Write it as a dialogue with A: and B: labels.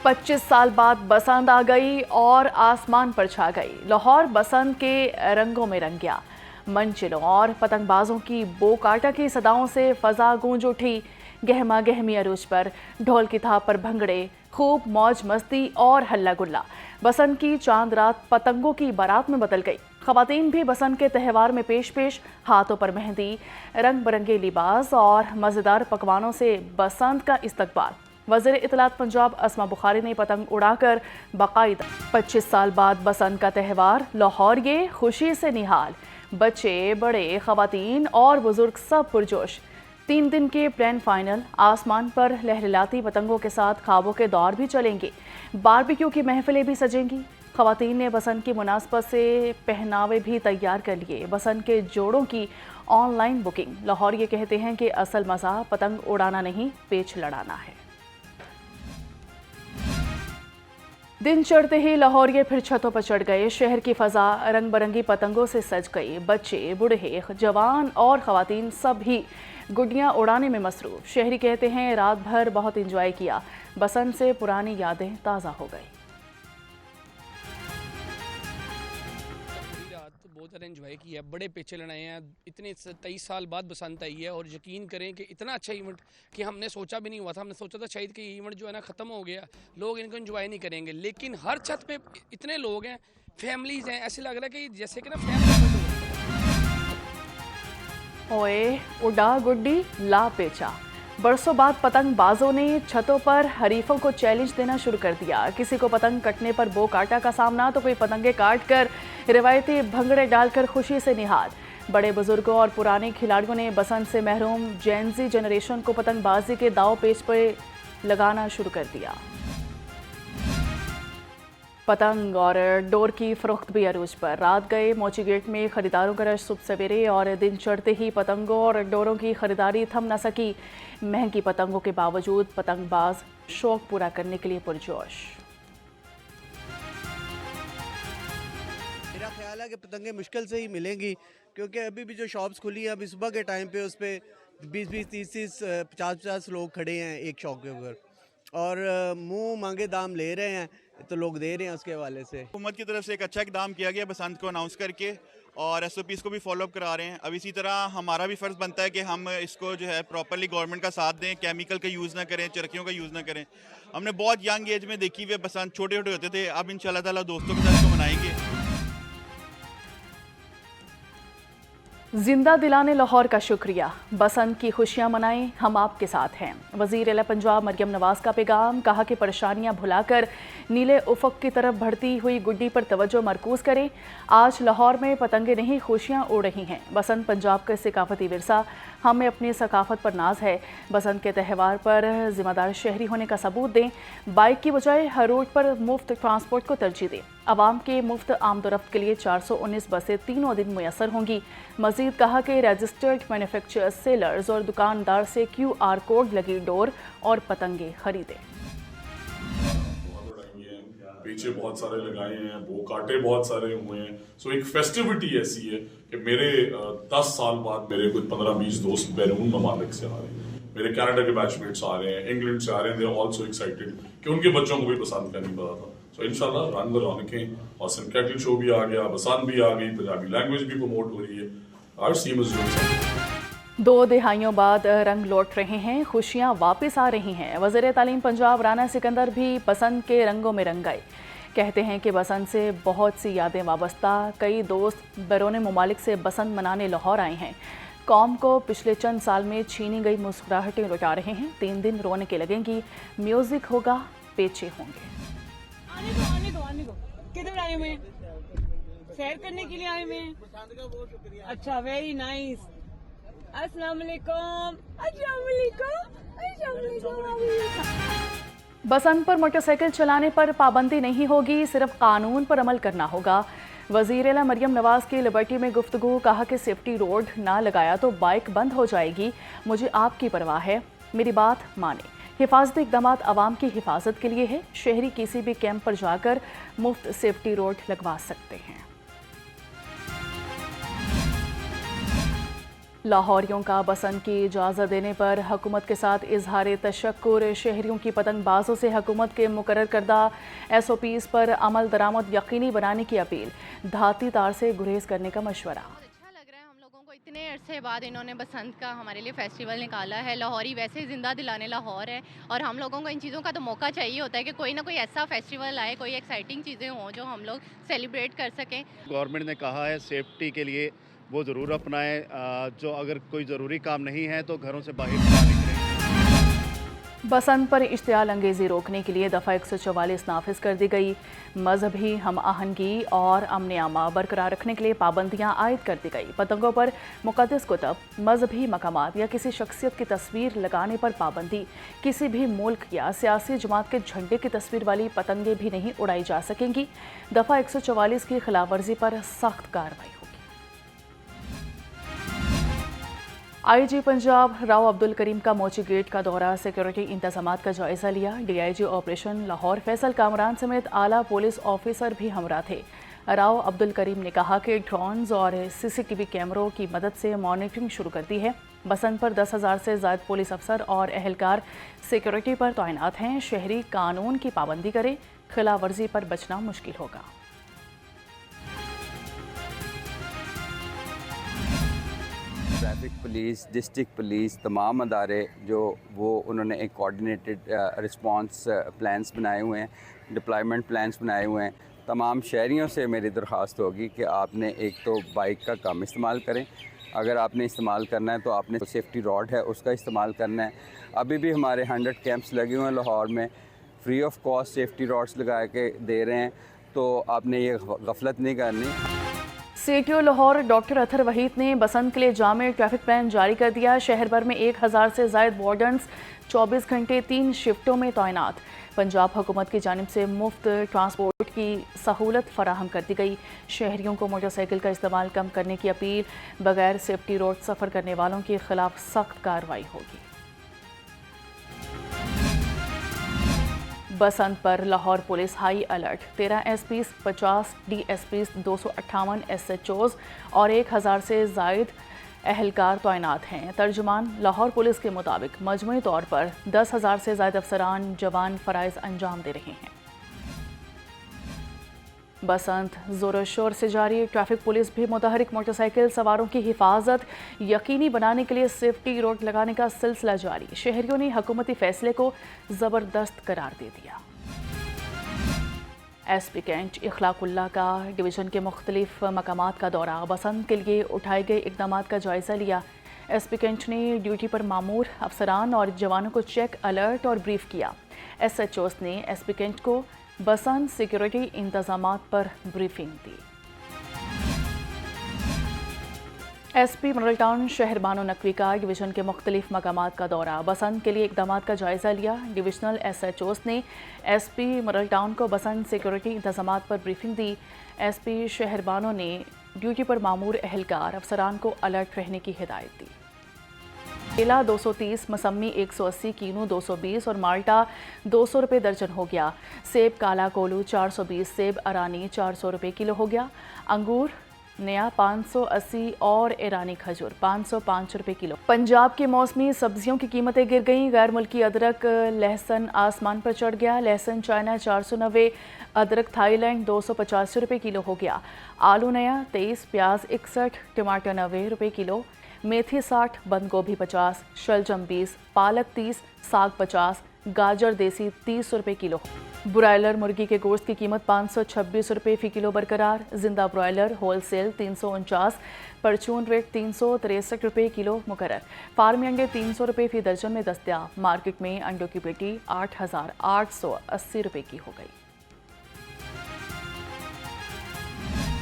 A: 25 साल बाद बसंत आ गई और आसमान पर छा गई। लाहौर बसंत के रंगों में रंग गया। मंजिलों और पतंगबाजों की बोकाटा की सदाओं से फजा गूंज उठी। गहमा गहमी अरूज पर ढोल की थाप पर भंगड़े, खूब मौज मस्ती और हल्ला गुल्ला। बसंत की चांद रात पतंगों की बारात में बदल गई। खवातीन भी बसंत के त्यौहार में पेश पेश, हाथों पर मेहंदी, रंग बिरंगे लिबास और मज़ेदार पकवानों से बसंत का इस्तकबाल। वज़ीर इत्तलात पंजाब अस्मा बुखारी ने पतंग उड़ाकर बाकायदा 25 साल बाद बसंत का त्यौहार लाहौर ये खुशी से निहाल। बच्चे, बड़े, खवातीन और बुजुर्ग सब पुरजोश। 3 दिन के प्लान फाइनल, आसमान पर लहलहाती पतंगों के साथ ख्वाबों के दौर भी चलेंगे। बारबेक्यू की महफिलें भी सजेंगी। खवातीन ने बसंत की मुनासबत से पहनावे भी तैयार कर लिए। बसंत के जोड़ों की ऑनलाइन बुकिंग। लाहौर ये कहते हैं कि असल मज़ा पतंग उड़ाना नहीं, पेच लड़ाना है। दिन चढ़ते ही लाहौरिये फिर छतों पर चढ़ गए। शहर की फजा रंग बिरंगी पतंगों से सज गई। बच्चे, बूढ़े, जवान और खवातीन सब ही गुड्डियां उड़ाने में मसरूफ। शहरी कहते हैं रात भर बहुत एंजॉय किया। बसंत से पुरानी यादें ताज़ा हो गई।
B: बहुत ज़्यादा एंजॉय किया, बड़े पिक्चर लगाए हैं। इतने 23 साल बाद बसंत आई है और यकीन करें कि इतना अच्छा इवेंट कि हमने सोचा भी नहीं हुआ था। हमने सोचा था शायद कि इवेंट जो है ना ख़त्म हो गया, लोग इनको एंजॉय नहीं करेंगे, लेकिन हर छत पे इतने लोग हैं, फैमिलीज़ हैं, ऐसे लग रहा है कि जैसे कि ना फैमिली।
A: ओए उड़ा गुड्डी ला पेचा। बरसों बाद पतंगबाजों ने छतों पर हरीफों को चैलेंज देना शुरू कर दिया। किसी को पतंग कटने पर बो काटा का सामना, तो कोई पतंगे काट कर रिवायती भंगड़े डालकर खुशी से निहाल। बड़े बुजुर्गों और पुराने खिलाड़ियों ने बसंत से महरूम जेनजी जनरेशन को पतंगबाजी के दाव पेच पर लगाना शुरू कर दिया। पतंग और डोर की फरोख्त भी अरूज पर। रात गए मोची गेट में खरीदारों का रश सुबह सवेरे, और दिन चढ़ते ही पतंगों और डोरों की खरीदारी थम न सकी। महंगी पतंगों के बावजूद पतंगबाज शौक पूरा करने के लिए पुरजोश।
C: मेरा ख्याल है कि पतंगे मुश्किल से ही मिलेंगी, क्योंकि अभी भी जो शॉप्स खुली हैं अभी सुबह के टाइम पे उस पर 20-20, 30-30, 50-50 लोग खड़े हैं एक शॉप के ऊपर, और मुंह मांगे दाम ले रहे हैं, तो लोग दे रहे हैं उसके हवाले से।
D: हुकूमत की तरफ से एक अच्छा इकदाम किया गया बसंत को अनाउंस करके, और SOPs को भी फॉलोअप करा रहे हैं। अब इसी तरह हमारा भी फ़र्ज़ बनता है कि हम इसको जो है प्रॉपरली गवर्नमेंट का साथ दें, केमिकल का यूज़ ना करें, चरखियों का यूज़ ना करें। हमने बहुत यंग एज में देखी हुई बसंत, छोटे छोटे होते थे, अब इंशाल्लाह ताला दोस्तों के साथ इसको मनाएंगे।
A: जिंदा दिलाने लाहौर का शुक्रिया। बसंत की खुशियां मनाएं, हम आपके साथ हैं। वज़ीर आला पंजाब मरियम नवाज का पैगाम। कहा कि परेशानियां भुलाकर नीले उफ़क़ की तरफ बढ़ती हुई गुड्डी पर तवज्जो मरकूज़ करें। आज लाहौर में पतंगे नहीं, खुशियां उड़ रही हैं। बसंत पंजाब का सकाफती विरसा, हमें अपनी सकाफत पर नाज है। बसंत के त्यौहार पर जिम्मेदार शहरी होने का सबूत दें। बाइक की बजाय हर रोड पर मुफ्त ट्रांसपोर्ट को तरजीह दें। आवाम के मुफ्त आमदोरफ्त के लिए 419 बसें तीनों दिन मुयसर होंगी। मजीद कहा कि रजिस्टर्ड मैन्युफैक्चरर्स, सेलर्स और दुकानदार से QR कोड लगी डोर और पतंगे खरीदें।
E: पीछे बहुत सारे लगाए हैं, वो कांटे बहुत सारे हुए हैं। सो एक फेस्टिविटी ऐसी है कि मेरे 10 साल बाद मेरे कुछ 15-20 दोस्त बैरून ममालिक से आ रहे हैं, मेरे कनाडा के बैचमेट्स आ रहे हैं, इंग्लैंड से आ रहे हैं। दे आर ऑल्सो एक्साइटेड कि उनके बच्चों को भी पसंद का नहीं पता था। सो इंशाल्लाह रंग रौनकें, और कैटल शो भी आ गया, बसंत भी आ गई, पंजाबी लैंग्वेज भी प्रमोट हो रही है। आर सीम इज डूइंग समथिंग।
A: 2 दिहाइयों बाद रंग लौट रहे हैं, खुशियां वापस आ रही हैं। वज़ीर तालीम पंजाब राना सिकंदर भी बसंत के रंगों में रंग गए। कहते हैं कि बसंत से बहुत सी यादें वाबस्ता। कई दोस्त बैरून मुमालिक से बसंत मनाने लाहौर आए हैं। कौम को पिछले चंद साल में छीनी गई मुस्कुराहटें लौटा रहे हैं। 3 दिन रौनकें लगेंगी, म्यूजिक होगा, पेचे होंगे।
F: आने दो। किधर आए हुए? सैर करने के लिए आए हुए हैं। अच्छा, वेरी नाइस। अस्सलाम वालेकुम।
A: बसंत पर मोटरसाइकिल चलाने पर पाबंदी नहीं होगी, सिर्फ कानून पर अमल करना होगा। वज़ीर आला मरियम नवाज की लिबर्टी में गुफ्तगू। कहा कि सेफ्टी रोड ना लगाया तो बाइक बंद हो जाएगी। मुझे आपकी परवाह है, मेरी बात माने। हिफाजती इक़दाम आवाम की हिफाजत के लिए है। शहरी किसी भी कैंप पर जाकर मुफ्त सेफ्टी रोड लगवा सकते हैं। लाहौरियों का बसंत की इजाज़त देने पर हुकूमत के साथ इजहार तशक्कुर। शहरियों की पतंगबाजों से हुकूमत के मुकर्रर करदा SOPs पर अमल दरामद यकीनी बनाने की अपील। धाती तार से गुरेज करने का मशवरा।
G: अच्छा लग रहा है हम लोगों को, इतने अरसे बाद इन्होंने बसंत का हमारे लिए फेस्टिवल निकाला है। लाहौरी वैसे ही ज़िंदा दिलाने लाहौर है और हम लोगों को इन चीज़ों का तो मौका चाहिए होता है कि कोई ना कोई ऐसा फेस्टिवल आए, कोई एक्साइटिंग चीज़ें हों जो हम लोग सेलिब्रेट कर सकें।
H: गवर्नमेंट ने कहा है सेफ्टी के लिए वो ज़रूर अपनाएं, जो अगर कोई ज़रूरी काम नहीं है तो घरों से बाहर ना निकलें।
A: बसंत पर इश्तियाल अंगेज़ी रोकने के लिए दफ़ा 144 नाफिज कर दी गई। मजहबी हम आहंगी और अमन आमा बरकरार रखने के लिए पाबंदियाँ आयद कर दी गई। पतंगों पर मुक़द्दस कुतब, मजहबी मकामात या किसी शख्सियत की तस्वीर लगाने पर पाबंदी। किसी भी मुल्क या सियासी जमात के झंडे की तस्वीर वाली पतंगें भी नहीं उड़ाई जा सकेंगी। दफ़ा 144 की खिलाफ वर्जी पर सख्त कार्रवाई होगी। IG पंजाब राव अब्दुल करीम का मोची गेट का दौरा, सिक्योरिटी इंतजामात का जायजा लिया। DIG ऑपरेशन लाहौर फैसल कामरान समेत आला पुलिस ऑफिसर भी हमरा थे। राव अब्दुल करीम ने कहा कि ड्रोन्स और CCTV कैमरों की मदद से मॉनिटरिंग शुरू कर दी है। बसंत पर 10,000 से ज़ायद पुलिस अफसर और एहलकार सिक्योरिटी पर तैनात हैं। शहरी कानून की पाबंदी करें, खिलाफ वर्जी पर बचना मुश्किल होगा।
I: ट्रैफिक पुलिस, डिस्ट्रिक्ट पुलिस, तमाम अदारे जो वो उन्होंने एक कोऑर्डिनेटेड रिस्पांस प्लान्स बनाए हुए हैं, डिप्लॉयमेंट प्लान्स बनाए हुए हैं। तमाम शहरियों से मेरी दरख्वास्त होगी कि आपने एक तो बाइक का कम इस्तेमाल करें, अगर आपने इस्तेमाल करना है तो आपने सेफ्टी रॉड है उसका इस्तेमाल करना है। अभी भी हमारे 100 कैंप्स लगे हुए हैं लाहौर में, free of cost safety rods लगा के दे रहे हैं, तो आपने ये गफलत नहीं करनी।
A: CTO लाहौर डॉक्टर अथर वहीद ने बसंत के लिए जामे ट्रैफिक प्लान जारी कर दिया। शहर भर में 1000 से ज़ायद वार्डन्स 24 घंटे 3 शिफ्टों में तैनात। पंजाब हुकूमत की जानिब से मुफ्त ट्रांसपोर्ट की सहूलत फराहम कर दी गई। शहरियों को मोटरसाइकिल का इस्तेमाल कम करने की अपील। बगैर सेफ्टी रोड सफ़र करने वालों के खिलाफ सख्त कार्रवाई होगी। बसंत पर Lahore police high alert. 13 SPs, 50 DSPs, 258 SHOs और 1000 से ज़ायद एहलकार तैनात हैं। तर्जुमान लाहौर पुलिस के मुताबिक मजमूई तौर पर 10,000 से ज़ायद अफसरान जवान फ़राइज़ अंजाम दे रहे हैं। बसंत ज़ोर शोर से जारी। ट्रैफिक पुलिस भी मुतहरिक मोटरसाइकिल सवारों की हिफाजत यकीनी बनाने के लिए सेफ्टी रोड लगाने का सिलसिला जारी। शहरियों ने हुकूमती फैसले को ज़बरदस्त करार दे दिया। SP कैंट इखलाकुल्ला का डिवीज़न के मुख्तलिफ मकामात का दौरा, बसंत के लिए उठाए गए इक़दाम का जायज़ा लिया। SP कैंट ने ड्यूटी पर मामूर अफसरान और जवानों को चेक, अलर्ट और ब्रीफ किया। SHOs ने SP कैंट को बसंत सिक्योरिटी इंतजामात पर ब्रीफिंग दी। SP मॉडल टाउन शहर बानो नकवी का डिवीज़न के मुख्तलिफ मकामात का दौरा, बसंत के लिए इक़दाम का जायज़ा लिया। डिविजनल SHOs ने SP मॉडल टाउन को बसंत सिक्योरिटी इंतजामात पर ब्रीफिंग दी। SP शहर बानो ने ड्यूटी पर मामूर एहलकार अफसरान को अलर्ट रहने की हिदायत दी। केला 230, मसम्मी 180, कीनू 220 और माल्टा 200 रुपये दर्जन हो गया। सेब काला कोलू 420, सेब अरानी 400 रुपये किलो हो गया। अंगूर नया 580 और ईरानी खजूर 505 रुपये किलो। पंजाब के मौसमी सब्जियों की कीमतें गिर गईं। गैर मुल्की अदरक लहसुन आसमान पर चढ़ गया। लहसुन चाइना 490, अदरक थाईलैंड 285 रुपये किलो हो गया। आलू नया 23, प्याज 61, टमाटर 90 रुपये किलो। मेथी 60, बंद गोभी 50, शलजम 20, पालक 30, साग 50, गाजर देसी 30 रुपये किलो। ब्रॉयलर मुर्गी के गोश्त की कीमत 526 रुपये फ़ी किलो बरकरार। जिंदा ब्रॉयलर होलसेल 349, परचून रेट 363 रुपये किलो मुकर्रर। फार्मी अंडे 300 रुपये फ़ी दर्जन में दस्तयाब। मार्केट में अंडों की पेटी 8,880 रुपये की हो गई।